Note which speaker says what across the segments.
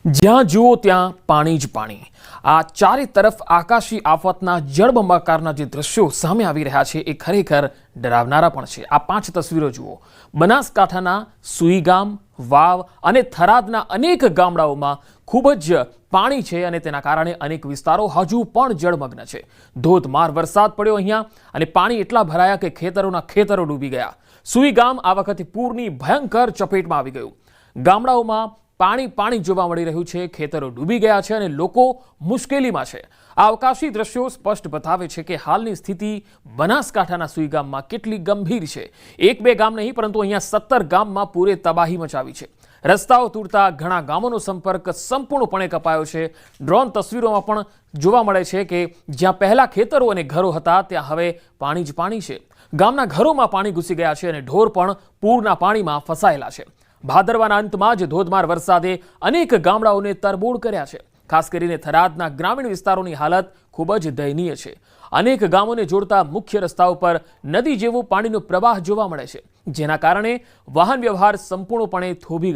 Speaker 1: જ્યાં જુઓ ત્યાં પાણી જ પાણી। આ ચારે તરફ આકાશી આફતના જળબંબાકારના જે દ્રશ્યો સામે આવી રહ્યા છે એ ખરેખર ડરાવનારા પણ છે। આ 5 તસવીરો જુઓ। બનાસકાંઠાના સુઈગામ, વાવ અને થરાદના અનેક ગામડાઓમાં ખૂબ જ પાણી છે અને તેના કારણે અનેક વિસ્તારો હજુ પણ જળમગ્ન છે। ધોધમાર વરસાદ પડ્યો અહીંયા અને પાણી એટલા ભરાયા કે ખેતરો ડૂબી ગયા। સુઈગામ આ વખતે પૂરની ભયંકર ચપેટમાં આવી ગયું। ગામડાઓમાં પાણી જોવા મળી રહ્યું છે, ખેતરો ડૂબી ગયા છે અને લોકો મુશ્કેલીમાં છે। આ અવકાશી દ્રશ્યો સ્પષ્ટ બતાવે છે કે હાલની સ્થિતિ બનાસકાંઠાના સુઈગામમાં કેટલી ગંભીર છે। એક બે ગામ નહીં પરંતુ અહીંયા 17 ગામમાં પૂરે તબાહી મચાવી છે। રસ્તાઓ તૂટતા ઘણા ગામોનો સંપર્ક સંપૂર્ણપણે કપાયો છે। ડ્રોન તસવીરોમાં પણ જોવા મળે છે કે જ્યાં પહેલા ખેતરો અને ઘરો હતા ત્યાં હવે પાણી જ પાણી છે। ગામના ઘરોમાં પાણી ઘૂસી ગયા છે અને ઢોર પણ પૂરના પાણીમાં ફસાયેલા છે। ભાદરવાના અંતમાં જ ધોધમાર વરસાદે અનેક ગામડાઓને તરબોળ કર્યા છે। ખાસ કરીને થરાદના ગ્રામીણ વિસ્તારોની હાલત ખૂબ જ દયનીય છે। અનેક ગામોને જોડતા મુખ્ય રસ્તાઓ પર નદી જેવો પાણીનો પ્રવાહ જોવા મળે છે, જેના કારણે વાહન વ્યવહાર સંપૂર્ણપણે થંભી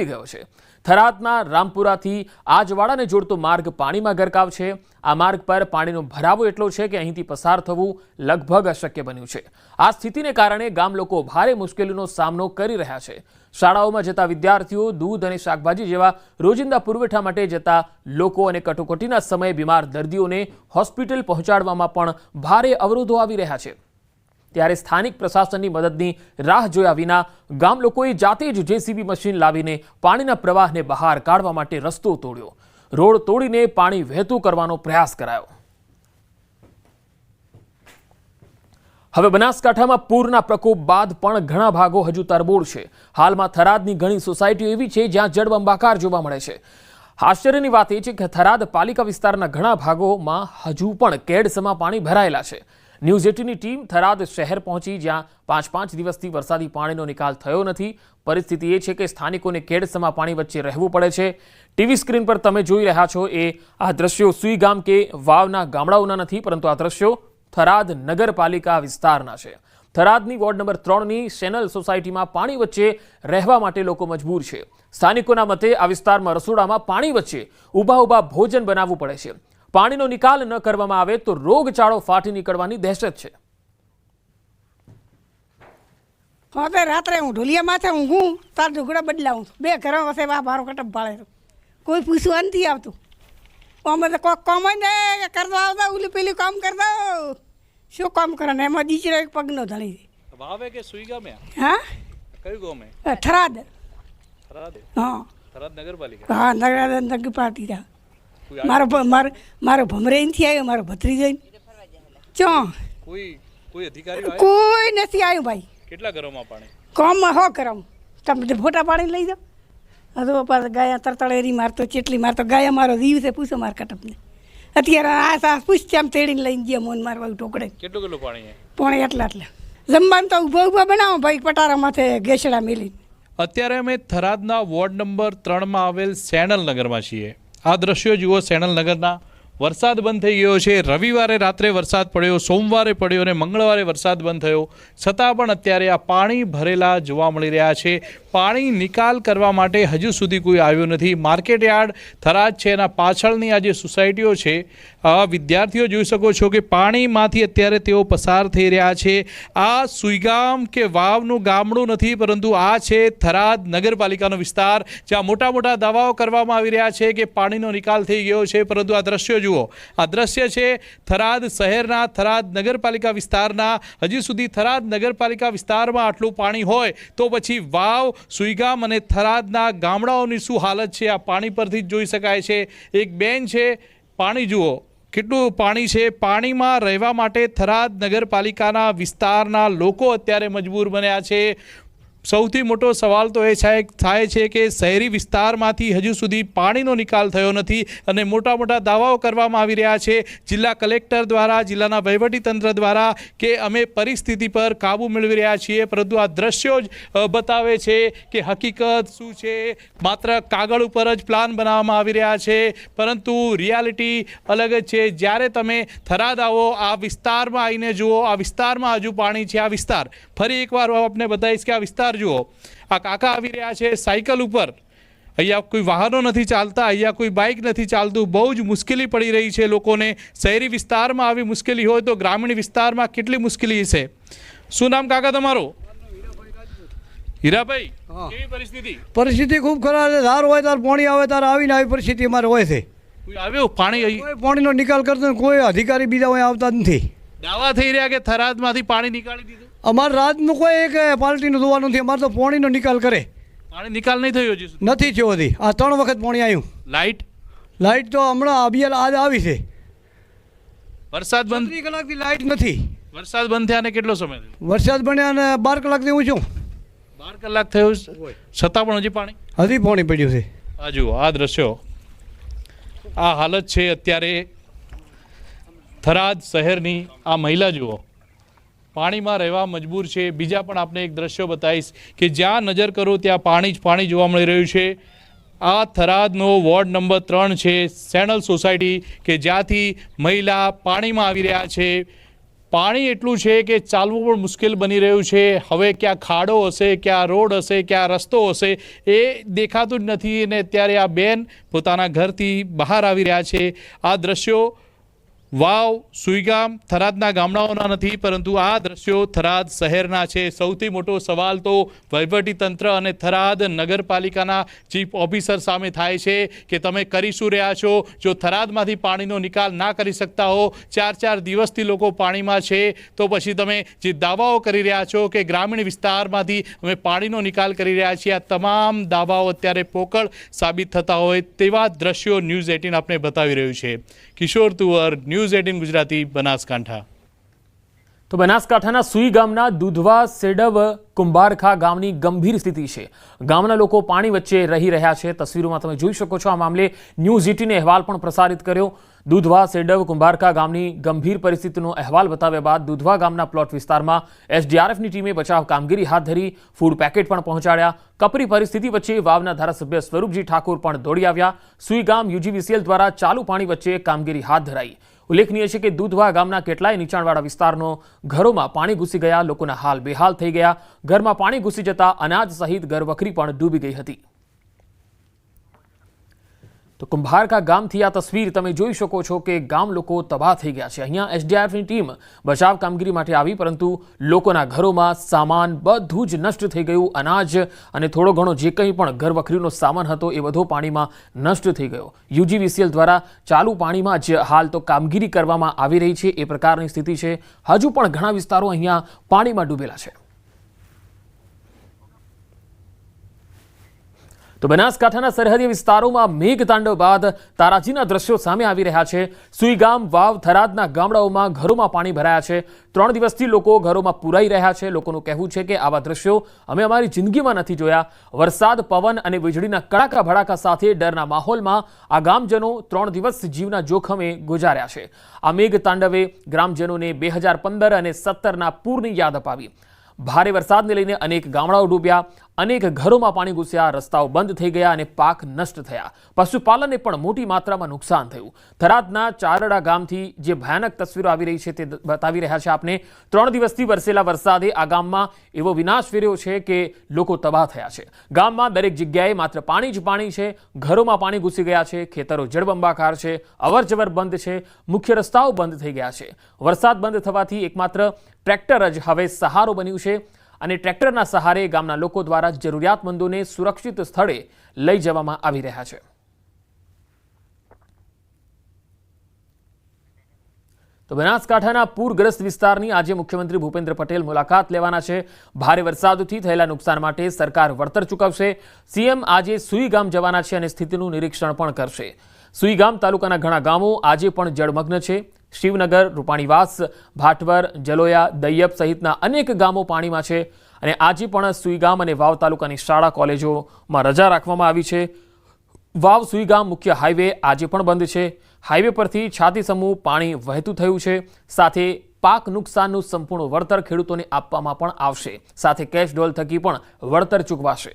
Speaker 1: ગયો છે। થરાદના રામપુરાથી આજવાડાને જોડતો માર્ગ પાણીમાં ગરકાવ છે। આ માર્ગ પર પાણીનો ભરાવો એટલો છે કે અહીંથી પસાર થવું લગભગ અશક્ય બન્યું છે। આ સ્થિતિને કારણે ગામ લોકો ભારે મુશ્કેલીનો સામનો કરી રહ્યા છે। શાળાઓમાં જતા વિદ્યાર્થીઓ, દૂધ અને શાકભાજી જેવા રોજિંદા પુરવઠા માટે જતા લોકો અને કટોકટીના સમયે બીમાર દર્દીઓને હોસ્પિટલ પહોંચાડવામાં પણ ભારે અવરોધો આવી રહ્યા છે। ત્યારે સ્થાનિક પ્રશાસનની મદદની રાહ જોયા વિના ગામ લોકોએ જાતે જ જેસીબી મશીન લાવીને પાણીના પ્રવાહને બહાર કાઢવા માટે રસ્તો તોડ્યો। રોડ તોડીને પાણી વહેતું કરવાનો પ્રયાસ કરાયો। હવે બનાસકાંઠામાં પૂરના પ્રકોપ બાદ પણ ઘણા ભાગો હજુ તરબોળ છે। હાલમાં થરાદની ઘણી સોસાયટીઓ એવી છે જ્યાં જળબંબાકાર જોવા મળે છે। આશ્ચર્યની વાત એ છે કે થરાદ પાલિકા વિસ્તારના ઘણા ભાગોમાં હજુ પણ કેડસમાં પાણી ભરાયેલા છે। ન્યૂઝ 18ની ટીમ થરાદ શહેર પહોંચી, જ્યાં 5 દિવસથી વરસાદી પાણીનો નિકાલ થયો નથી। પરિસ્થિતિ એ છે કે સ્થાનિકોને કેડસમાં પાણી વચ્ચે રહેવું પડે છે। ટીવી સ્ક્રીન પર તમે જોઈ રહ્યા છો એ આ દ્રશ્યો સુઈગામ કે વાવના ગામડાઓના નથી, પરંતુ આ દ્રશ્યો થરાદ નગરપાલિકા વિસ્તારના છે। થરાદની વોર્ડ નંબર 3ની સેનલ સોસાયટીમાં પાણી વચ્ચે રહેવા માટે લોકો મજબૂર છે। સ્થાનિકોના મતે આ વિસ્તારમાં રસોડામાં પાણી વચ્ચે ઊભા ભોજન બનાવવું પડે છે। પાણીનો નિકાલ ન કરવામાં આવે તો રોગચાળો ફાટી નીકળવાની દહેશત છે।
Speaker 2: હવે રાત્રે હું ઢોલિયા માથે ઊંઘું તાર ઢોકળા બદલાવું, 2 ઘરો વસે બારો કટપ પાડે, કોઈ પૂછવા નથી આવતું। અમે તો કોઈક કામ ને કરતા આવતા ઓલું પેલું કામ કરતા, શું કામ કરે ને એમાં દીચરો એક પગનો ધણી છે।
Speaker 3: વાવે કે સુઈગામે?
Speaker 2: હા,
Speaker 3: કયું ગામ?
Speaker 2: થરાદ।
Speaker 3: થરાદ?
Speaker 2: હા,
Speaker 3: થરાદ નગરપાલિકા।
Speaker 2: હા, નગરપાલિકા। મારો ભમરેનથી આવ્યો, મારો ભત્રીજો ચો
Speaker 3: કોઈ અધિકારી
Speaker 2: કોઈ નથી આવ્યું ભાઈ।
Speaker 3: કેટલા ઘરોમાં પાણી?
Speaker 2: કામમાં હો કરમ તમે ફોટા પાડીને લઈ જાઓ। હજુ પાછા ગાયા તરતળેરી મારતો, ચેટલી મારતો, ગાયા મારો જીવ છે, પૂછો માર કટપને। અત્યારે આ પૂછ આમ તેડીને લઈને ગયા મોન મારવા ટોકડે।
Speaker 3: કેટલું પાણી?
Speaker 2: પોણે એટલા જમવાનું તો ઊભા બનાવો ભાઈ, પટારા માથે ગેસડા મેલીને।
Speaker 3: અત્યારે અમે થરાદના વોર્ડ નંબર 3માં આવેલ સેનલ નગરમાં છીએ। આ દ્રશ્યો જુઓ સેનલ નગરના। વરસાદ બંધ થઈ ગયો છે। રવિવારે રાત્રે વરસાદ પડ્યો, સોમવારે પડ્યો અને મંગળવારે વરસાદ બંધ થયો, છતાં પણ અત્યારે આ પાણી ભરેલા જોવા મળી રહ્યા છે। પાણી નિકાલ કરવા માટે હજુ સુધી કોઈ આવ્યું નથી। માર્કેટ યાર્ડ થરાદ છે, એના પાછળની આ જે સોસાયટીઓ છે, વિદ્યાર્થીઓ જોઈ શકો છો કે પાણીમાંથી અત્યારે તેઓ પસાર થઈ રહ્યા છે। આ સુઈગામ કે વાવનું ગામડું નથી, પરંતુ આ છે થરાદ નગરપાલિકાનો વિસ્તાર, જ્યાં મોટા દાવાઓ કરવામાં આવી રહ્યા છે કે પાણીનો નિકાલ થઈ ગયો છે, પરંતુ આ દ્રશ્યો જુઓ। આ દ્રશ્ય છે થરાદ શહેરના, થરાદ નગરપાલિકા વિસ્તારના। હજી સુધી થરાદ નગરપાલિકા વિસ્તારમાં આટલું પાણી હોય તો પછી વાવ, સુઈગામ અને થરાદના ગામડાઓની શું હાલત છે આ પાણી પરથી જ જોઈ શકાય છે। એક બેન છે, પાણી જુઓ કેટલું પાણી છે। પાણીમાં રહેવા માટે થરાદ નગરપાલિકાના વિસ્તારના લોકો અત્યારે મજબૂર બન્યા છે। સૌથી મોટો સવાલ તો એ થાય છે કે શહેરી વિસ્તારમાંથી હજુ સુધી પાણીનો નિકાલ થયો નથી અને મોટા દાવાઓ કરવામાં આવી રહ્યા છે જિલ્લા કલેક્ટર દ્વારા, જિલ્લાના વહીવટીતંત્ર દ્વારા કે અમે પરિસ્થિતિ પર કાબૂ મેળવી રહ્યા છીએ, પરંતુ આ દ્રશ્યો જ બતાવે છે કે હકીકત શું છે। માત્ર કાગળ ઉપર જ પ્લાન બનાવવામાં આવી રહ્યા છે, પરંતુ રિયાલિટી અલગ જ છે। જ્યારે તમે થરાદ આવો, આ વિસ્તારમાં આવીને જુઓ, આ વિસ્તારમાં હજુ પાણી છે। આ વિસ્તાર ફરી એકવાર આપને બતાવીશ કે આ વિસ્તાર જુઓ। આ કાકા આવી રહ્યા છે સાયકલ ઉપર, અહીંયા કોઈ વાહનો નથી ચાલતા, અહીંયા કોઈ બાઇક નથી ચાલતું, બહુ જ મુશ્કેલી પડી રહી છે લોકોને. શહેરી વિસ્તારમાં આવી મુશ્કેલી હોય તો ગ્રામીણ વિસ્તારમાં કેટલી મુશ્કેલી છે. શું નામ કાકા તમારું? હીરાભાઈ, કેવી પરિસ્થિતિ?
Speaker 4: પરિસ્થિતિ ખૂબ ખરાબ છે. ધાર હોય ત્યારે પાણી આવે ત્યારે આવીને આવી પરિસ્થિતિ અમારે હોય છે.
Speaker 3: કોઈ આવ્યો પાણી અહીં?
Speaker 4: કોઈ પાણીનો નિકાલ કરતો નથી, કોઈ અધિકારી બીજા હોય આવતા જ નથી.
Speaker 3: દાવા થઈ રહ્યા કે થરાદમાંથી પાણી નીકાળી દીધું.
Speaker 4: અમારે રાતનું કોઈ એક પાર્ટીનું જોવાનું નથી, અમારે તો પાણીનો નિકાલ કરે.
Speaker 3: પાણી નિકાલ નહીં થયો હજી સુધી?
Speaker 4: નથી થયો હજી. આ 3 વખત પાણી આવ્યું. લાઇટ તો હમણાં અભિયાલ આજે આવી છે.
Speaker 3: વરસાદ બંધ
Speaker 4: 3 કલાકથી લાઇટ નથી.
Speaker 3: વરસાદ બંધ થયા ને કેટલો સમય થયો?
Speaker 4: વરસાદ બન્યા અને 12 કલાકથી હું છું.
Speaker 3: 12 કલાક થયું છતાં પણ હજી પાણી
Speaker 4: પડ્યું છે.
Speaker 3: આ જુઓ, આ દ્રશ્યો, આ હાલત છે અત્યારે થરાદ શહેરની. આ મહિલા જુઓ, પાણીમાં રહેવા મજબૂર છે. બીજા પણ આપણે એક દ્રશ્યો બતાવીશ કે જ્યાં નજર કરો ત્યાં પાણી જ પાણી જોવા મળી રહ્યું છે. આ થરાદનો વોર્ડ નંબર 3 છે, સેનલ સોસાયટી, કે જ્યાંથી મહિલા પાણીમાં આવી રહ્યા છે. પાણી એટલું છે કે ચાલવું પણ મુશ્કેલ બની રહ્યું છે. હવે ક્યાં ખાડો હશે, ક્યાં રોડ હશે, ક્યાં રસ્તો હશે એ દેખાતું જ નથી. અને અત્યારે આ બેન પોતાના ઘરથી બહાર આવી રહ્યા છે. આ દ્રશ્યો વાવ, સુઈગામ, થરાદના ગામડાઓના નથી, પરંતુ આ દ્રશ્યો થરાદ શહેરના છે. સૌથી મોટો સવાલ તો વહીવટીતંત્ર અને થરાદ નગરપાલિકાના ચીફ ઓફિસર સામે થાય છે કે તમે કરી શું રહ્યા છો? જો થરાદમાંથી પાણીનો નિકાલ ના કરી શકતા હો, 4 દિવસથી લોકો પાણીમાં છે, તો પછી તમે જે દાવાઓ કરી રહ્યા છો કે ગ્રામીણ વિસ્તારમાંથી અમે પાણીનો નિકાલ કરી રહ્યા છીએ, આ તમામ દાવાઓ અત્યારે પોકળ સાબિત થતા હોય તેવા દ્રશ્યો ન્યૂઝ 18 આપણે બતાવી રહ્યું છે. કિશોર તુવર, ન્યૂઝ 18 ગુજરાતી, બનાસકાંઠા.
Speaker 1: તો બનાસકાંઠાના સુઈ ગામના દૂધવા સેડવ કુંભારખા ગામની ગંભીર સ્થિતિ છે. ગામના લોકો પાણી વચ્ચે રહી રહ્યા છે. તસવીરોમાં તમે જોઈ શકો છો. આ મામલે ન્યૂઝ 18 અહેવાલ પણ પ્રસારિત કર્યો. દૂધવા સેડવ કુંભારખા ગામની ગંભીર પરિસ્થિતિનો અહેવાલ બતાવ્યા બાદ દૂધવા ગામના પ્લોટ વિસ્તારમાં એસડીઆરએફની ટીમે બચાવ કામગીરી હાથ ધરી. ફૂડ પેકેટ પણ પહોંચાડ્યા. કપરી પરિસ્થિતિ વચ્ચે વાવના ધારાસભ્ય સ્વરૂપજી ઠાકોર પણ દોડી આવ્યા. સુઈ ગામ યુજીવીસીએલ દ્વારા ચાલુ પાણી વચ્ચે કામગીરી હાથ ધરાઈ. ઉલ્લેખનીય છે કે દૂધવા ગામના કેટલાય નીચાણવાળા વિસ્તારનો ઘરોમાં પાણી ઘૂસી ગયા. લોકોના હાલ બેહાલ થઈ ગયા. ઘરમાં પાણી ઘૂસી જતા અનાજ સહિત ઘરવખરી પણ ડૂબી ગઈ હતી. તો કુંભારકા ગામથી આ તસવીર તમે જોઈ શકો છો કે ગામ લોકો તબાહ થઈ ગયા છે. અહીંયા એસડીઆરએફની ટીમ બચાવ કામગીરી માટે આવી, પરંતુ લોકોના ઘરોમાં સામાન બધું જ નષ્ટ થઈ ગયું. અનાજ અને થોડો ઘણો જે કંઈ પણ ઘરવખરીનો સામાન હતો એ બધો પાણીમાં નષ્ટ થઈ ગયો. યુજીવીસીએલ દ્વારા ચાલુ પાણીમાં જ હાલ તો કામગીરી કરવામાં આવી રહી છે. એ પ્રકારની સ્થિતિ છે. હજુ પણ ઘણા વિસ્તારો અહીંયા પાણીમાં ડૂબેલા છે. તો બનાસકાંઠાના સરહદી વિસ્તારોમાં મેઘતાંડવ બાદ તારાજીના દ્રશ્યો સામે આવી રહ્યા છે. સુઈગામ, વાવ, થરાદના ગામડાઓમાં ઘરોમાં પાણી ભરાયા છે. 3 દિવસથી લોકો ઘરોમાં પુરાઈ રહ્યા છે. લોકોનું કહેવું છે કે આવા દ્રશ્યો અમે અમારી જિંદગીમાં નથી જોયા. વરસાદ, પવન અને વીજળીના કડાકા ભડાકા સાથે ડરના માહોલમાં આ ગામજનો 3 દિવસ જીવના જોખમે ગુજાર્યા છે. આ મેઘતાંડવે ગ્રામજનોને 2015 અને 17ના પૂરની યાદ અપાવી. ભારે વરસાદને લઈને અનેક ગામડાઓ ડૂબ્યા. અનેક ઘરોમાં પાણી ઘૂસ્યા. રસ્તાઓ બંધ થઈ ગયા અને પાક નષ્ટ થયા. પશુપાલનને પણ મોટી માત્રામાં નુકસાન થયું. થરાદના ચારડા ગામથી જે ભયાનક તસવીરો આવી રહી છે તે બતાવી રહ્યા છે આપને. 3 દિવસથી વરસેલા વરસાદે આ ગામમાં એવો વિનાશ ફેર્યો છે કે લોકો તબાહ થયા છે. ગામમાં દરેક જગ્યાએ માત્ર પાણી જ પાણી છે. ઘરોમાં પાણી ઘૂસી ગયા છે. ખેતરો જળબંબાકાર છે. અવરજવર બંધ છે. મુખ્ય રસ્તાઓ બંધ થઈ ગયા છે. વરસાદ બંધ થવાથી એકમાત્ર ટ્રેક્ટર જ હવે સહારો બન્યું છે અને ટ્રેક્ટરના સહારે ગામના લોકો દ્વારા જરૂરિયાતમંદોને સુરક્ષિત સ્થળે લઈ જવામાં આવી રહ્યા છે. તો બનાસકાંઠાના પૂરગ્રસ્ત વિસ્તારની આજે મુખ્યમંત્રી ભૂપેન્દ્ર પટેલ મુલાકાત લેવાના છે. ભારે વરસાદથી થયેલા નુકસાન માટે સરકાર વળતર ચૂકવશે. સીએમ આજે સુઈ ગામ જવાના છે અને સ્થિતિનું નિરીક્ષણ પણ કરશે. સુઈગામ તાલુકાના ઘણા ગામો આજે પણ જળમગ્ન છે. શિવનગર, રૂપાણીવાસ, ભાટવર, જલોયા, દૈયપ સહિતના અનેક ગામો પાણીમાં છે અને આજે પણ સુઈગામ અને વાવ તાલુકાની શાળા કોલેજોમાં રજા રાખવામાં આવી છે. વાવ સુઈગામ મુખ્ય હાઈવે આજે પણ બંધ છે. હાઈવે પરથી છાતી સમૂહ પાણી વહેતું થયું છે. સાથે પાક નુકસાનનું સંપૂર્ણ વળતર ખેડૂતોને આપવામાં પણ આવશે. સાથે કેશ ડોલ થકી પણ વળતર ચૂકવાશે.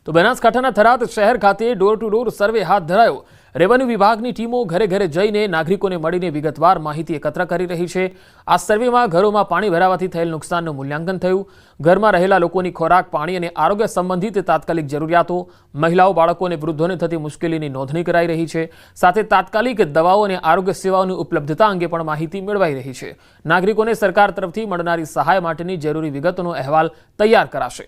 Speaker 1: તો બનાસકાંઠાના થરાદ શહેર ખાતે ડોર ટુ ડોર સર્વે હાથ ધરાયો. રેવન્યુ વિભાગની ટીમો ઘરે ઘરે જઈને નાગરિકોને મળીને વિગતવાર માહિતી એકત્ર કરી રહી છે. આ સર્વેમાં ઘરોમાં પાણી ભરાવાથી થયેલ નુકસાનનું મૂલ્યાંકન થયું. ઘરમાં રહેલા લોકોની ખોરાક, પાણી અને આરોગ્ય સંબંધિત તાત્કાલિક જરૂરિયાતો, મહિલાઓ, બાળકો અને વૃદ્ધોને થતી મુશ્કેલીની નોંધણી કરાઈ રહી છે. સાથે તાત્કાલિક દવાઓ અને આરોગ્ય સેવાઓની ઉપલબ્ધતા અંગે પણ માહિતી મેળવાઈ રહી છે. નાગરિકોને સરકાર તરફથી મળનારી સહાય માટેની જરૂરી વિગતોનો અહેવાલ તૈયાર કરાશે.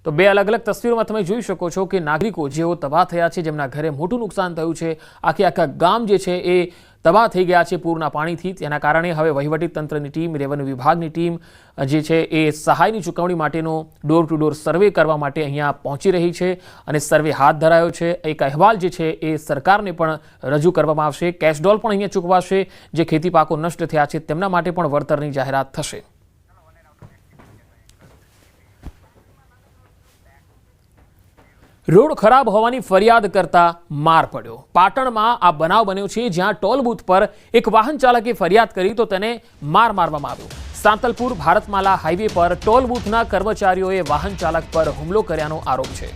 Speaker 1: તો બે અલગ અલગ તસવીરોમાં તમે જોઈ શકો છો કે નાગરિકો જેઓ તબાહ થયા છે, જેમના ઘરે મોટું નુકસાન થયું છે, આખા ગામ જે છે એ તબાહ થઈ ગયા છે પૂરના પાણીથી. તેના કારણે હવે વહીવટી તંત્રની ટીમ, રેવન્યુ વિભાગની ટીમ જે છે એ સહાયની ચૂકવણી માટેનો ડોર ટુ ડોર સર્વે કરવા માટે અહીંયા પહોંચી રહી છે અને સર્વે હાથ ધરાયો છે. એક અહેવાલ જે છે એ સરકારને પણ રજૂ કરવામાં આવશે. કેશડોલ પણ અહીંયા ચૂકવાશે. જે ખેતી પાકો નષ્ટ થયા છે તેમના માટે પણ વળતરની જાહેરાત થશે. રોડ ખરાબ હોવાની ફરિયાદ કરતા માર પડ્યો. પાટણમાં આ બનાવ બન્યો છે, જ્યાં ટોલ બૂથ પર એક વાહન ચાલકે ફરિયાદ કરી તો તેને માર મારવામાં આવ્યો. સાંતલપુર ભારતમાલા હાઈવે પર ટોલ બૂથના કર્મચારીઓએ વાહન ચાલક પર હુમલો કર્યાનો આરોપ છે.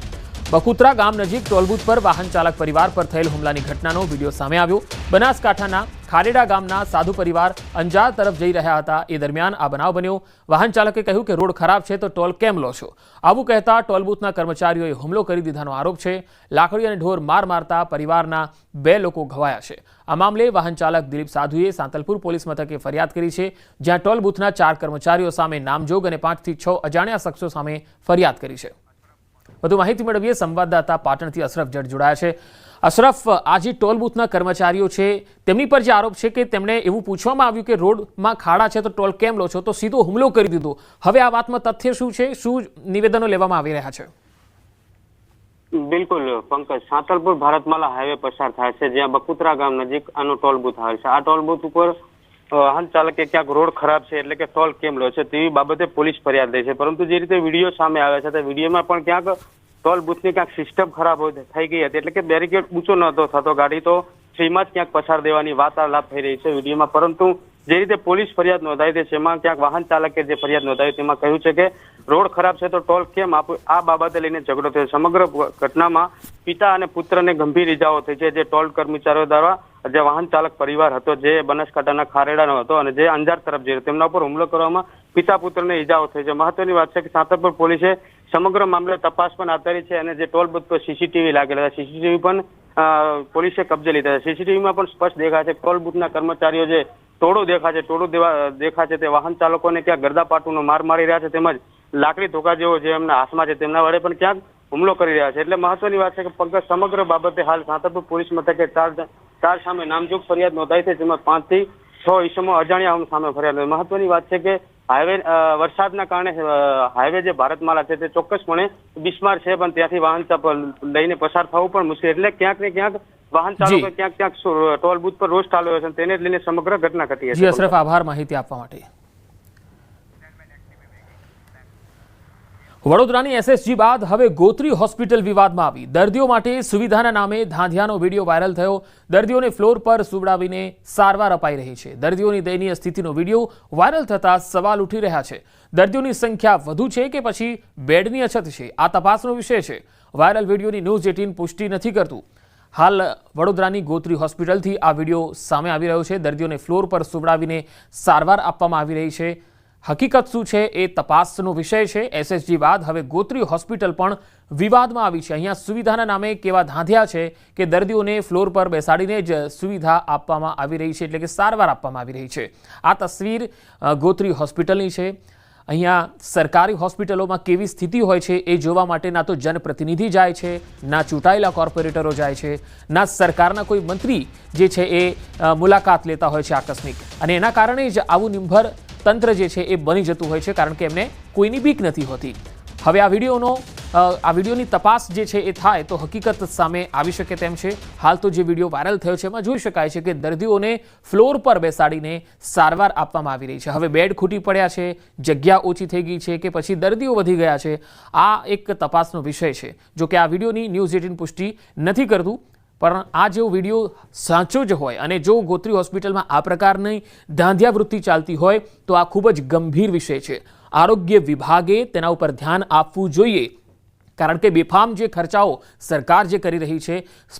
Speaker 1: બકુત્રા ગામ નજીક ટોલ બૂથ પર વાહન ચાલક પરિવાર પર થયેલ હુમલાની ઘટનાનો વિડીયો સામે આવ્યો. બનાસકાંઠાના ખારેડા ગામના સાધુ પરિવાર અંજાર તરફ જઈ રહ્યા હતા. એ દરમિયાન આ બનાવ બન્યો. વાહન ચાલકે કહ્યું કે રોડ ખરાબ છે તો ટોલ કેમ લો છો? આવું કહેતા ટોલ બૂથના કર્મચારીઓએ હુમલો કરી દીધાનો આરોપ છે. લાકડી અને ઢોર માર મારતા પરિવારના 2 લોકો ઘવાયા છે. આ મામલે વાહન ચાલક દિલીપ સાધુએ સાંતલપુર પોલીસ મથકે ફરિયાદ કરી છે, જ્યાં ટોલ બૂથના 4 કર્મચારીઓ સામે નામજોગ અને 5 થી 6 અજાણ્યા શખ્સો સામે ફરિયાદ કરી છે. વધુ માહિતી મેળવીએ. સંવાદદાતા પાટણથી અશરફ જટ જોડાયા છે. અશરફ, આજે ટોલ બૂથના કર્મચારીઓ છે, તેમની પર જે આરોપ છે કે તેમણે એવું પૂછવામાં આવ્યું કે રોડમાં ખાડા છે તો ટોલ કેમ લો છો, તો સીધો હુમલો કરી દીધો. હવે આ વાતમાં તથ્ય શું છે? શું નિવેદનો લેવામાં આવી રહ્યા છે?
Speaker 5: બિલકુલ પંકજ, સાંતલપુર ભારતમાલા હાઈવે પસાર થાય છે, જ્યાં બકુત્રા ગામ નજીક આનો ટોલ બૂથ આવે છે. આ ટોલ બૂથ ઉપર વાહન ચાલકે ક્યાંક રોડ ખરાબ છે એટલે કે ટોલ કેમ લો છે તેવી બાબતે પોલીસ ફરિયાદ લે છે. પરંતુ જે રીતે વિડીયો સામે આવે છે તે વિડીયોમાં પણ ક્યાંક ટોલ બૂથની ક્યાંક સિસ્ટમ ખરાબ થઈ ગઈ હતી, એટલે કે બેરિકેડ ઊંચો નહોતો થતો, ગાડી તો ફ્રીમાં જ ક્યાંક પસાર દેવાની વાર્તાલાપ થઈ રહી છે વિડીયોમાં. પરંતુ જે રીતે પોલીસ ફરિયાદ નોંધાઈ છે તેમાં ક્યાંક વાહન ચાલકે જે ફરિયાદ નોંધાવી તેમાં કહ્યું છે કે રોડ ખરાબ છે તો ટોલ કેમ આપું, આ બાબતે લઈને ઝઘડો થયો. સમગ્ર ઘટનામાં પિતા અને પુત્રને ગંભીર ઇજાઓ થઈ છે. જે ટોલ કર્મચારીઓ દ્વારા જે વાહન ચાલક પરિવાર હતો જે બનાસકાંઠાના ખારેડાનો હતો અને જે અંજાર તરફ જઈ રહ્યો, તેમના ઉપર હુમલો કરવામાં પિતા પુત્રને ઇજાઓ થઈ છે. મહત્વની વાત છે કે સાંતલપુર પોલીસે સમગ્ર મામલે તપાસ પણ હાથ ધરી છે અને જે ટોલ બૂથ પર સીસીટીવી લાગેલા હતા, સીસીટીવી પણ પોલીસે કબજે લીધા છે. સીસીટીવીમાં પણ સ્પષ્ટ દેખાય છે ટોલ બૂથના કર્મચારીઓ જે ટોળું દેખાય છે તે વાહન ચાલકોને ક્યાંક ગરદાપાટુનો માર મારી રહ્યા છે, તેમજ લાકડી ધોકા જેવો જે એમના હાથમાં છે તેમના વડે પણ ક્યાંક હુમલો કરી રહ્યા છે. એટલે મહત્વની વાત છે કે પંકજ, સમગ્ર બાબતે હાલ સાંતલપુર પોલીસ મથકે 4 સામે નામજોગ ફરિયાદ નોંધાઈ છે, જેમાં 5 થી 6 ઈસમો અજાણ્યા સામે ફરિયાદ. મહત્વની વાત છે કે હાઈવે વરસાદના કારણે હાઈવે જે ભારતમાલા છે તે ચોક્કસપણે બિસ્માર છે, પણ ત્યાંથી વાહન લઈને પસાર થવું પણ મુશ્કેલ. એટલે ક્યાંક ને ક્યાંક વાહન ચાલકો ક્યાંક ટોલ બૂથ પર રોષ ઠાલવ્યો છે, તેને જ લઈને સમગ્ર ઘટના ઘટી છે.
Speaker 1: અશરફ, આભાર માહિતી આપવા માટે. વડોદરાની એસએસજી બાદ હવે ગોત્રી હોસ્પિટલ વિવાદમાં આવી. દર્દીઓ માટે સુવિધાના નામે ધાંધિયાનો વિડીયો વાયરલ થયો. દર્દીઓને ફ્લોર પર સુવડાવીને સારવાર અપાઈ રહી છે. દર્દીઓની દયનીય સ્થિતિનો વિડીયો વાયરલ થતા સવાલ ઉઠી રહ્યા છે. દર્દીઓની સંખ્યા વધુ છે કે પછી બેડની અછત છે? આ તપાસનો વિષય છે. વાયરલ વિડીયોની ન્યૂઝ 18 પુષ્ટિ નથી કરતું. હાલ વડોદરાની ગોત્રી હોસ્પિટલથી આ વિડીયો સામે આવી રહ્યો છે. દર્દીઓને ફ્લોર પર સુવડાવીને સારવાર આપવામાં આવી રહી છે. હકીકત શું છે એ તપાસનો વિષય છે. એસએસજી બાદ હવે ગોત્રી હોસ્પિટલ પણ વિવાદમાં આવી છે. અહીંયા સુવિધાના નામે કેવા ધાંધિયા છે કે દર્દીઓને ફ્લોર પર બેસાડીને જ સુવિધા આપવામાં આવી રહી છે, એટલે કે સારવાર આપવામાં આવી રહી છે. આ તસવીર ગોત્રી હોસ્પિટલની છે. અહીંયા સરકારી હોસ્પિટલોમાં કેવી સ્થિતિ હોય છે એ જોવા માટે ના તો જનપ્રતિનિધિ જાય છે, ના ચૂંટાયેલા કોર્પોરેટરો જાય છે, ના સરકારના કોઈ મંત્રી જે છે એ મુલાકાત લેતા હોય છે આકસ્મિક. અને એના કારણે જ આવું નિંભર તંત્ર જે છે એ બની જતું હોય છે, કારણ કે એમને કોઈની બીક નથી હોતી. હવે આ વિડીયોની તપાસ જે છે એ થાય તો હકીકત સામે આવી શકે તેમ છે. હાલ તો જે વિડીયો વાયરલ થયો છે એમાં જોઈ શકાય છે કે દર્દીઓને ફ્લોર પર બેસાડીને સારવાર આપવામાં આવી રહી છે. હવે બેડ ખૂટી પડ્યા છે, જગ્યા ઓછી થઈ ગઈ છે કે પછી દર્દીઓ વધી ગયા છે, આ એક તપાસનો વિષય છે. જો કે આ વિડીયોની ન્યૂઝ 18 પુષ્ટિ નથી કરતું, પણ આ જેવો વિડીયો સાચો જ હોય અને જો ગોત્રી હોસ્પિટલમાં આ પ્રકારની ધાંધિયા વૃત્તિ ચાલતી હોય તો આ ખૂબ જ ગંભીર વિષય છે. આરોગ્ય વિભાગે તેના ઉપર ધ્યાન આપવું જોઈએ. કારણ કે બેફામ જે ખર્ચાઓ સરકાર જે કરી રહી છે,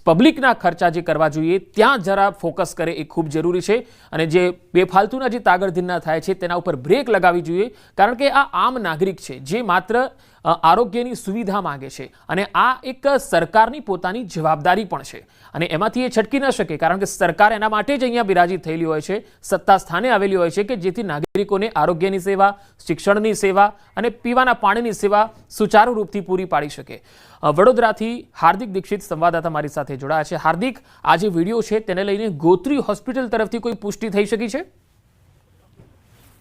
Speaker 1: પબ્લિકના ખર્ચા જે કરવા જોઈએ ત્યાં જરા ફોકસ કરે એ ખૂબ જરૂરી છે. અને જે બેફાલતુના જે તાગડધીના થાય છે તેના ઉપર બ્રેક લગાવવી જોઈએ, કારણ કે આ આમ નાગરિક છે જે માત્ર આરોગ્યની સુવિધા માંગે છે અને આ એક સરકારની પોતાની જવાબદારી પણ છે અને એમાંથી એ છટકી ન શકે, કારણ કે સરકાર એના માટે જ અહીંયા બિરાજિત થયેલી હોય છે, સત્તા સ્થાને આવેલી હોય છે કે જેથી નાગરિકોને આરોગ્યની સેવા, શિક્ષણની સેવા અને પીવાના પાણીની સેવા સુચારુ રૂપથી પૂરી પાડી શકે. વડોદરાથી હાર્દિક દીક્ષિત સંવાદદાતા મારી સાથે જોડાયા છે. હાર્દિક, આ જે વિડીયો છે તેને લઈને ગોત્રી હોસ્પિટલ તરફથી કોઈ પુષ્ટિ થઈ શકી છે?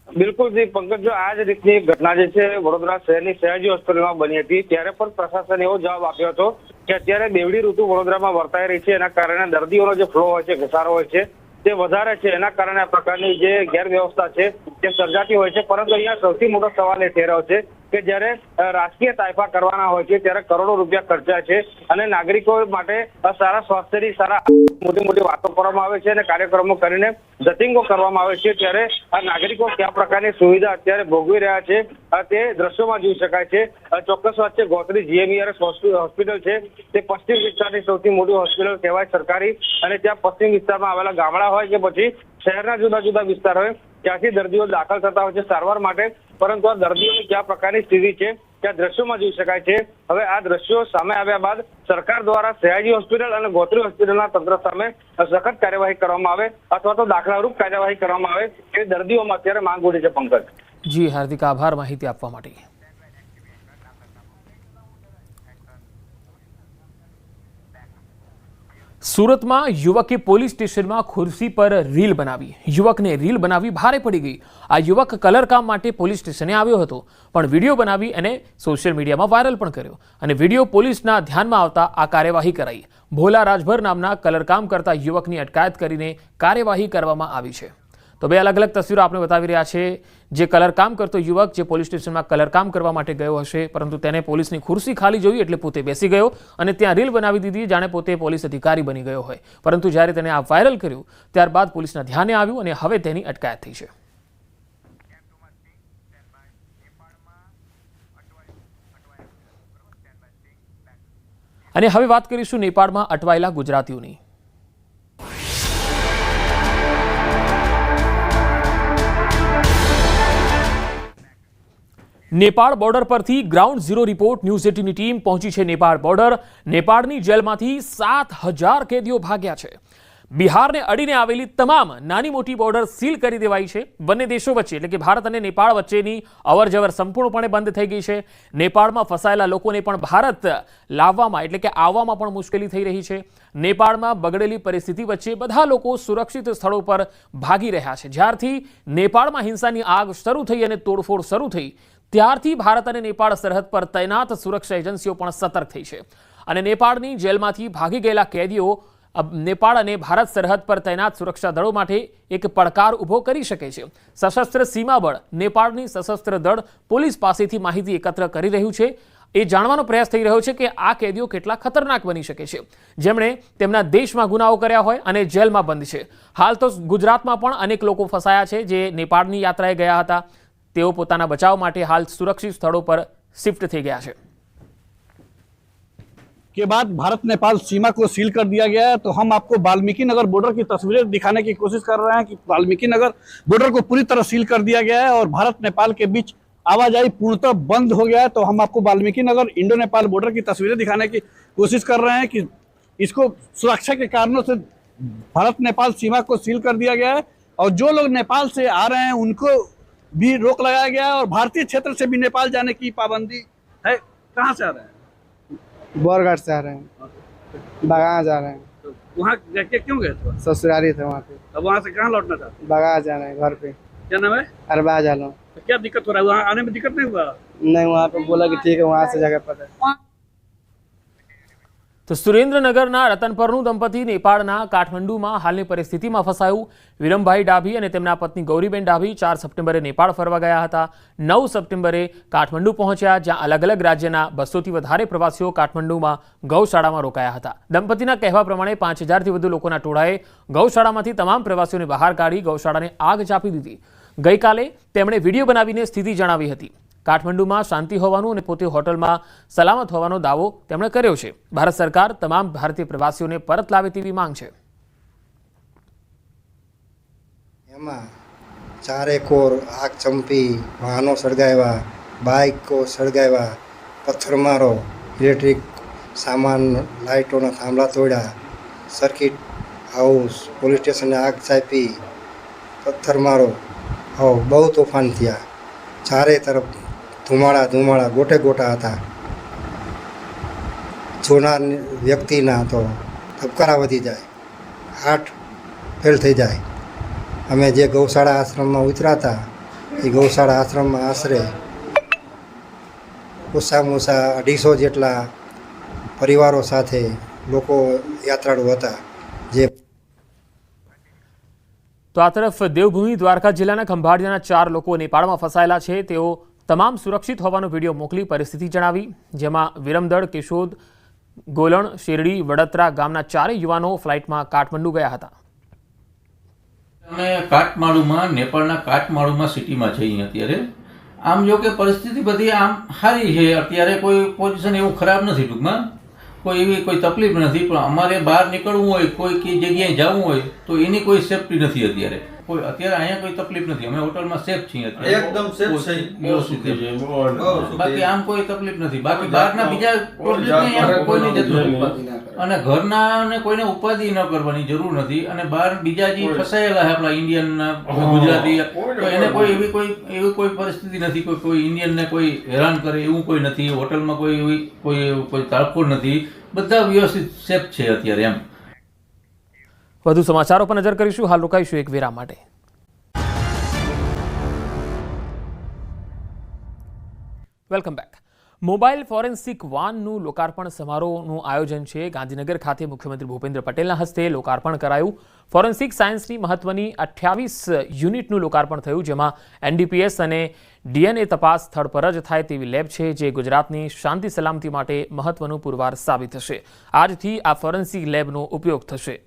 Speaker 5: બિલકુલ જી પંકજ, જો આ જ રીતની ઘટના જે છે વડોદરા શહેરની સયાજી હોસ્પિટલમાં બની હતી ત્યારે પણ પ્રશાસને એવો જવાબ આપ્યો હતો કે અત્યારે બેવડી ઋતુ વડોદરામાં વર્તાઈ રહી છે, એના કારણે દર્દીઓનો જે ફ્લો હોય છે, ઘસારો હોય છે તે વધારે છે, એના કારણે આ પ્રકારની જે ગેરવ્યવસ્થા છે તે સર્જાતી હોય છે. પરંતુ અહીંયા સૌથી મોટો સવાલ એ થઈ રહ્યો છે કે જ્યારે રાજકીય તાયફા કરવાના હોય છે ત્યારે કરોડો રૂપિયા ખર્ચા છે અને નાગરિકો માટે સારા સ્વાસ્થ્યની સારા મોટી મોટી વાતો કરવામાં આવે છે અને કાર્યક્રમો કરીને જટિંગો કરવામાં આવે છે, ત્યારે આ નાગરિકો કયા પ્રકારની સુવિધા અત્યારે ભોગવી રહ્યા છે તે દ્રશ્યોમાં જોઈ શકાય છે. ચોક્કસ વાત છે, ગોત્રી GMERS હોસ્પિટલ છે તે પશ્ચિમ વિસ્તારની સૌથી મોટી હોસ્પિટલ કહેવાય સરકારી, અને ત્યાં પશ્ચિમ વિસ્તારમાં આવેલા ગામડા હોય કે પછી શહેરના જુદા જુદા વિસ્તાર હોય ત્યાંથી દર્દીઓ દાખલ થતા હોય છે સારવાર માટે. પરંતુ આ દર્દીઓની કયા પ્રકારની સ્થિતિ છે ત્યાં દ્રશ્યોમાં જોઈ શકાય છે. હવે આ દ્રશ્યો સામે આવ્યા બાદ સરકાર દ્વારા સયાજી હોસ્પિટલ અને ગોત્રી હોસ્પિટલના તંત્ર સામે સખત કાર્યવાહી કરવામાં આવે અથવા તો દાખલારૂપ કાર્યવાહી કરવામાં આવે એ દર્દીઓમાં અત્યારે માંગ ઉઠી છે. પંકજ.
Speaker 1: જી હાર્દિક, આભાર માહિતી આપવા માટે. સુરતમાં યુવકે પોલીસ સ્ટેશનમાં ખુરશી પર રીલ બનાવી. યુવકને રીલ બનાવી ભારે પડી ગઈ. આ યુવક કલરકામ માટે પોલીસ સ્ટેશને આવ્યો હતો, પણ વિડીયો બનાવી અને સોશિયલ મીડિયામાં વાયરલ પણ કર્યો અને વિડીયો પોલીસના ધ્યાનમાં આવતા આ કાર્યવાહી કરાઈ. ભોલા રાજભર નામના કલરકામ કરતા યુવકની અટકાયત કરીને કાર્યવાહી કરવામાં આવી છે. તો બે અલગ અલગ તસવીરો આપણે બતાવી રહ્યા છે. જે કલરકામ કરતો યુવક જે પોલીસ સ્ટેશનમાં કલરકામ કરવા માટે ગયો હશે, પરંતુ તેને પોલીસની ખુરશી ખાલી જોઈ એટલે પોતે બેસી ગયો અને ત્યાં રીલ બનાવી દીધી જાણે પોતે પોલીસ અધિકારી બની ગયો હોય. પરંતુ જ્યારે તેને આ વાયરલ કર્યું ત્યારબાદ પોલીસના ધ્યાને આવ્યું અને હવે તેની અટકાયત થઈ છે. અને હવે વાત કરીશું નેપાળમાં અટવાયેલા ગુજરાતીઓની. નેપાળ બોર્ડર પરથી ગ્રાઉન્ડ ઝીરો રિપોર્ટ. ન્યૂઝ 18ની ટીમ પહોંચી છે નેપાળ બોર્ડર. નેપાળની જેલમાંથી 7,000 કેદીઓ ભાગ્યા છે. બિહારને અડીને આવેલી તમામ નાની મોટી બોર્ડર સીલ કરી દેવાઈ છે. બંને દેશો વચ્ચે એટલે કે ભારત અને નેપાળ વચ્ચેની અવરજવર સંપૂર્ણપણે બંધ થઈ ગઈ છે. નેપાળમાં ફસાયેલા લોકોને પણ ભારત લાવવામાં એટલે કે આવવામાં પણ મુશ્કેલી થઈ રહી છે. નેપાળમાં બગડેલી પરિસ્થિતિ વચ્ચે બધા લોકો સુરક્ષિત સ્થળો પર ભાગી રહ્યા છે. જ્યારથી નેપાળમાં હિંસાની આગ શરૂ થઈ અને તોડફોડ શરૂ થઈ ત્યારથી ભારત અને નેપાળ સરહદ પર તૈનાત સુરક્ષા એજન્સીઓ પણ સતર્ક થઈ છે અને નેપાળની જેલમાંથી ભાગી ગયેલા કેદીઓ નેપાળ અને ભારત સરહદ પર તૈનાત સુરક્ષા દળો માટે એક પડકાર ઊભો કરી શકે છે. સશસ્ત્ર સીમા બળ નેપાળની સશસ્ત્ર દળ પોલીસ પાસેથી માહિતી એકત્ર કરી રહ્યું છે. એ જાણવાનો પ્રયાસ થઈ રહ્યો છે કે આ કેદીઓ કેટલા ખતરનાક બની શકે છે, જેમણે તેમના દેશમાં ગુનાઓ કર્યા હોય અને જેલમાં બંધ છે. હાલ તો ગુજરાતમાં પણ અનેક લોકો ફસાયા છે જે નેપાળની યાત્રાએ ગયા હતા. તેઓ પોતાના બચાવ માટે હાલ સુરક્ષિત સ્થળો પર શિફ્ટ થઈ ગયા છે.
Speaker 4: के बाद भारत नेपाल सीमा को सील कर दिया गया है, तो हम आपको वाल्मीकि नगर बॉर्डर की तस्वीरें दिखाने की कोशिश कर रहे हैं कि वाल्मीकि नगर बॉर्डर को पूरी तरह सील कर दिया गया है और भारत नेपाल के बीच आवाजाही पूर्णतः बंद हो गया है. तो हम आपको वाल्मीकि नगर इंडो नेपाल बॉर्डर की तस्वीरें दिखाने की कोशिश कर रहे हैं कि इसको सुरक्षा के कारणों से भारत नेपाल सीमा को सील कर दिया गया है और जो लोग नेपाल से आ रहे हैं उनको भी रोक लगाया गया है और भारतीय क्षेत्र से भी नेपाल जाने की पाबंदी है. कहाँ से आ रहे हैं?
Speaker 6: बोरगढ़ से आ रहे हैं, बगान जा रहे हैं.
Speaker 4: तो वहाँ जाके क्यों गए थे?
Speaker 6: ससुरारी थे वहाँ पे.
Speaker 4: अब वहाँ से कहाँ लौटना था?
Speaker 6: बगान जा रहे हैं घर पे.
Speaker 4: क्या नाम है?
Speaker 6: अरबाज आलम.
Speaker 4: तो क्या दिक्कत हो रहा है? वहाँ आने में दिक्कत नहीं हुआ?
Speaker 6: नहीं, वहाँ पे बोला कि ठीक है वहाँ से जगह पर है.
Speaker 1: તો સુરેન્દ્રનગરના રતનપરનું દંપતી નેપાળના કાઠમંડુમાં હાલની પરિસ્થિતિમાં ફસાયું. વિરમભાઈ ડાભી અને તેમના પત્ની ગૌરીબેન ડાભી 4 સપ્ટેમ્બરે નેપાળ ફરવા ગયા હતા. 9 સપ્ટેમ્બરે કાઠમંડુ પહોંચ્યા, જ્યાં અલગ અલગ રાજ્યના 200થી વધારે પ્રવાસીઓ કાઠમંડુમાં ગૌશાળામાં રોકાયા હતા. દંપતીના કહેવા પ્રમાણે 5000થી વધુ લોકોના ટોળાએ ગૌશાળામાંથી તમામ પ્રવાસીઓને બહાર કાઢી ગૌશાળાને આગ ચાંપી દીધી. ગઈકાલે તેમણે વિડીયો બનાવીને સ્થિતિ જણાવી હતી. કાઠમંડુમાં શાંતિ હોવાનું અને પોતે હોટલમાં સલામત હોવાનો દાવો તેમણે કર્યો છે. ભારત સરકાર તમામ ભારતીય પ્રવાસીઓને પરત લાવે તેવી માંગ છે.
Speaker 7: એમાં ચારેકોર આગ ચંપી, વાહનો સળગાવ્યા, બાઇકો સળગાવ્યા, પથ્થરમારો, ઇલેક્ટ્રિક સામાન, લાઇટોના થાંભલા તોડ્યા, સર્કિટ હાઉસ, પોલીસ સ્ટેશને આગ ચાપી, પથ્થરમારો, બહુ તોફાન થયા. ચારે તરફ ધુમાડા ગોટે ગોટા હતા. જોનાર વ્યક્તિના તો ધબકારા વધી જાય, હાર્ટ ફેલ થઈ જાય. અમે જે ગૌશાળા આશ્રમમાં ઉતરાતા એ ગૌશાળા આશ્રમમાં આશરે ઓછામાં ઓછા 250 જેટલા પરિવારો સાથે લોકો યાત્રાળુ હતા. જે
Speaker 1: તો આ તરફ દેવભૂમિ દ્વારકા જિલ્લાના ખંભાળિયાના 4 લોકો નેપાળમાં ફસાયેલા છે. તેઓ તમામ સુરક્ષિત હોવાનો વિડીયો મોકલી પરિસ્થિતિ જણાવી, જેમાં વિરમદળ, કેશોદ, ગોલણ, શેરડી, વડોદરા ગામના 4 યુવાનો ફ્લાઇટમાં કાઠમંડુ ગયા હતા.
Speaker 8: અમે કાઠમાડુમાં, નેપાળના કાઠમાડુમાં સિટીમાં છીએ અત્યારે. આમ જો કે પરિસ્થિતિ બધી આમ સારી છે અત્યારે, કોઈ પોઝિશન એવું ખરાબ નથી, ટૂંકમાં કોઈ એવી કોઈ તકલીફ નથી. પણ અમારે બહાર નીકળવું હોય, કોઈ જગ્યાએ જવું હોય તો એની કોઈ સેફટી નથી અત્યારે. કોઈ અત્યારે અહીંયા કોઈ તકલીફ નથી. અમે હોટલમાં સેફ છીએ અત્યારે, એકદમ સેફ છે, વ્યવસ્થિત છે. બાકી આમ કોઈ તકલીફ નથી. બાકી બહારના બીજા કોઈને જતું નથી. અને ઘરના ને કોઈને ઉપાધિ ન કરવાની જરૂર નથી. અને બહાર બીજા જે ફસાયેલા છે આપણા ઇન્ડિયન, ગુજરાતી, તો એને કોઈ એવી કોઈ પરિસ્થિતિ નથી. કોઈ ઇન્ડિયનને કોઈ હેરાન કરે એવું કોઈ નથી. હોટલમાં કોઈ તાળફોડ નથી. બધા વ્યવસ્થિત સેફ છે અત્યારે એમ.
Speaker 1: વધુ સમાચારો પર નજર કરીશું. હાલ રોકાઈશું એક વિરામ માટે. Welcome back. મોબાઈલ ફોરેન્સિક વાનનું લોકાર્પણ સમારોહનું આયોજન છે. ગાંધીનગર ખાતે મુખ્યમંત્રી ભૂપેન્દ્ર પટેલના હસ્તે લોકાર્પણ કરાયું. ફોરેન્સિક સાયન્સની મહત્વની 28 યુનિટનું લોકાર્પણ થયું, જેમાં NDPS અને DNA તપાસ સ્થળ પર જ થાય તેવી લેબ છે, જે ગુજરાતની શાંતિ સલામતી માટે મહત્વનું પુરવાર સાબિત થશે. આજથી આ ફોરેન્સિક લેબનો ઉપયોગ થશે.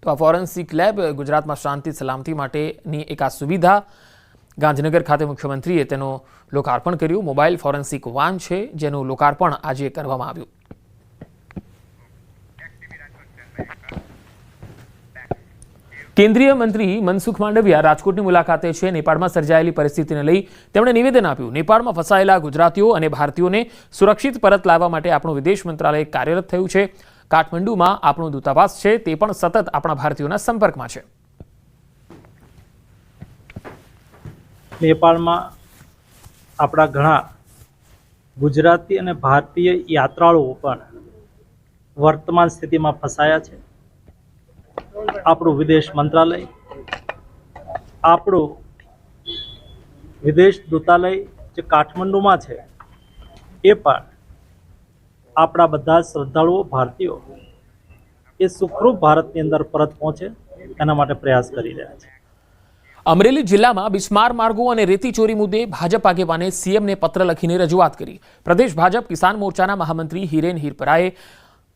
Speaker 1: તો આ ફોરેન્સિક લેબ ગુજરાતમાં શાંતિ સલામતી માટેની એક આ સુવિધા ગાંધીનગર ખાતે મુખ્યમંત્રીએ તેનું લોકાર્પણ કર્યું. મોબાઈલ ફોરેન્સિક વાન છે, જેનું લોકાર્પણ આજે કરવામાં આવ્યું. કેન્દ્રીય મંત્રી મનસુખ માંડવિયા રાજકોટની મુલાકાતે છે. નેપાળમાં સર્જાયેલી પરિસ્થિતિને લઈ તેમણે નિવેદન આપ્યું. નેપાળમાં ફસાયેલા ગુજરાતીઓ અને ભારતીયોને સુરક્ષિત પરત લાવવા માટે આપણું વિદેશ મંત્રાલય કાર્યરત થયું છે. કાઠમંડુમાં આપણું દૂતાવાસ છે, તે પણ સતત આપણા ભારતીયોના સંપર્કમાં છે.
Speaker 9: નેપાળમાં આપણા ઘણા ગુજરાતી અને ભારતીય યાત્રાળુઓ પણ વર્તમાન સ્થિતિમાં ફસાયા છે. આપણું વિદેશ મંત્રાલય, આપણું વિદેશ દૂતાલય જે કાઠમંડુમાં છે, એ પણ આપણા બધા શ્રદ્ધાળુઓ ભારતીયો એ સુખરૂપ ભારતની અંદર પરત પહોંચે એના માટે પ્રયાસ કરી રહ્યા છે.
Speaker 1: અમરેલી જિલ્લામાં બિસ્માર માર્ગો અને રેતી ચોરી મુદ્દે ભાજપ આગેવાને સીએમને પત્ર લખીને રજૂઆત કરી. પ્રદેશ ભાજપ કિસાન મોરચાના મહામંત્રી હિરેન હિરપરાએ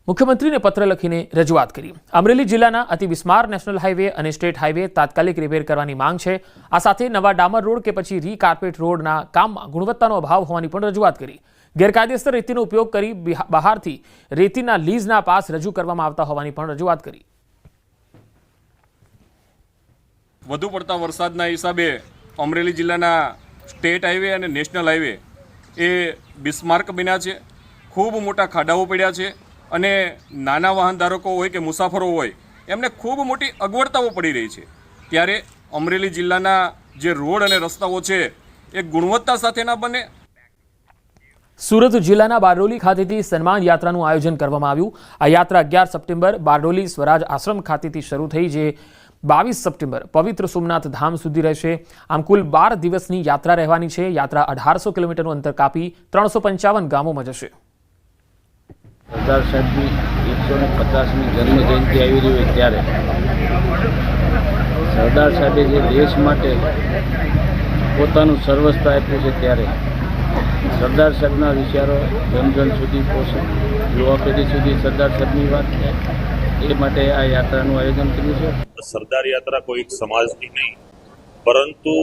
Speaker 1: મુખ્યમંત્રીને પત્ર લખીને રજૂઆત કરી. અમરેલી જિલ્લાના અતિ બિસ્માર નેશનલ હાઈવે અને સ્ટેટ હાઈવે તાત્કાલિક રિપેર કરવાની માંગ છે. આ સાથે નવા ડામર રોડ કે પછી રીકાર્પેટ રોડના કામમાં ગુણવત્તાનો અભાવ હોવાની પણ રજૂઆત કરી. ગેરકાયદેસર રેતીનો ઉપયોગ કરી બહારથી રેતીના લીઝના પાસ રજૂ કરવામાં આવતા હોવાની પણ રજૂઆત કરી.
Speaker 10: વધુ પડતા વરસાદના હિસાબે અમરેલી જિલ્લાના સ્ટેટ હાઈવે અને નેશનલ હાઈવે એ બિસ્માર્ક બન્યા છે. ખૂબ મોટા ખાડાઓ પડ્યા છે અને નાના વાહન ધારકો હોય કે મુસાફરો હોય એમને ખૂબ મોટી અગવડતાઓ પડી રહી છે. ત્યારે અમરેલી જિલ્લાના જે રોડ અને રસ્તાઓ છે એ ગુણવત્તા સાથેના બને.
Speaker 1: સુરત જિલ્લાના બારડોલી ખાતેથી સન્માન યાત્રાનું આયોજન કરવામાં આવ્યું. આ યાત્રા 11 સપ્ટેમ્બર બારડોલી સ્વરાજ આશ્રમ ખાતેથી શરૂ થઈ, જે 22 સપ્ટેમ્બર પવિત્ર સોમનાથ ધામ સુધી રહેશે. આમ કુલ 12 દિવસની યાત્રા રહેવાની છે. યાત્રા 1800 કિલોમીટરનું અંતર કાપી 355 ગામોમાં જશે.
Speaker 11: સરદાર સાહેબની 150મી જન્મ જયંતિ આવી રહી હોય ત્યારે સરદાર સાહેબે જે દેશ માટે પોતાનું સર્વસ્વ આપ્યું છે, ત્યારે સરદાર સાહેબના વિચારો જન સુધી પહોંચે, યુવા પેઢી સુધી સરદાર સાહેબની વાત છે. એ માટે આ યાત્રાનું આયોજન કર્યું છે.
Speaker 12: સરદાર યાત્રા કોઈ એક સમાજની નહીં, પરંતુ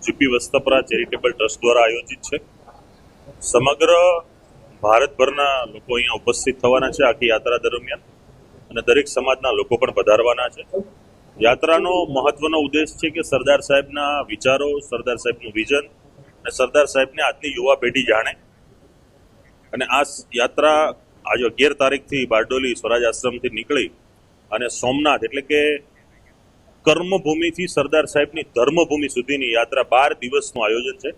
Speaker 12: જીપી વસ્ત્રાપુરા ચેરિટેબલ ટ્રસ્ટ દ્વારા આયોજિત છે. સમગ્ર ભારતભરના લોકો અહીંયા ઉપસ્થિત થવાના છે આખી યાત્રા દરમિયાન, અને દરેક સમાજના લોકો પણ પધારવાના છે. યાત્રાનો મહત્વનો ઉદ્દેશ છે કે સરદાર સાહેબના વિચારો, સરદાર સાહેબનું વિઝન અને સરદાર સાહેબને આજની યુવા પેઢી જાણે. અને આ યાત્રા આજે 11 તારીખથી બારડોલી સ્વરાજ આશ્રમથી નીકળી અને સોમનાથ એટલે કે કર્મભૂમિથી સરદાર સાહેબની ધર્મભૂમિ સુધીની યાત્રા 12 દિવસનું આયોજન છે.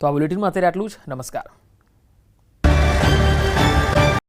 Speaker 1: તો આ બુલેટિનમાં અત્યારે આટલું જ. નમસ્કાર.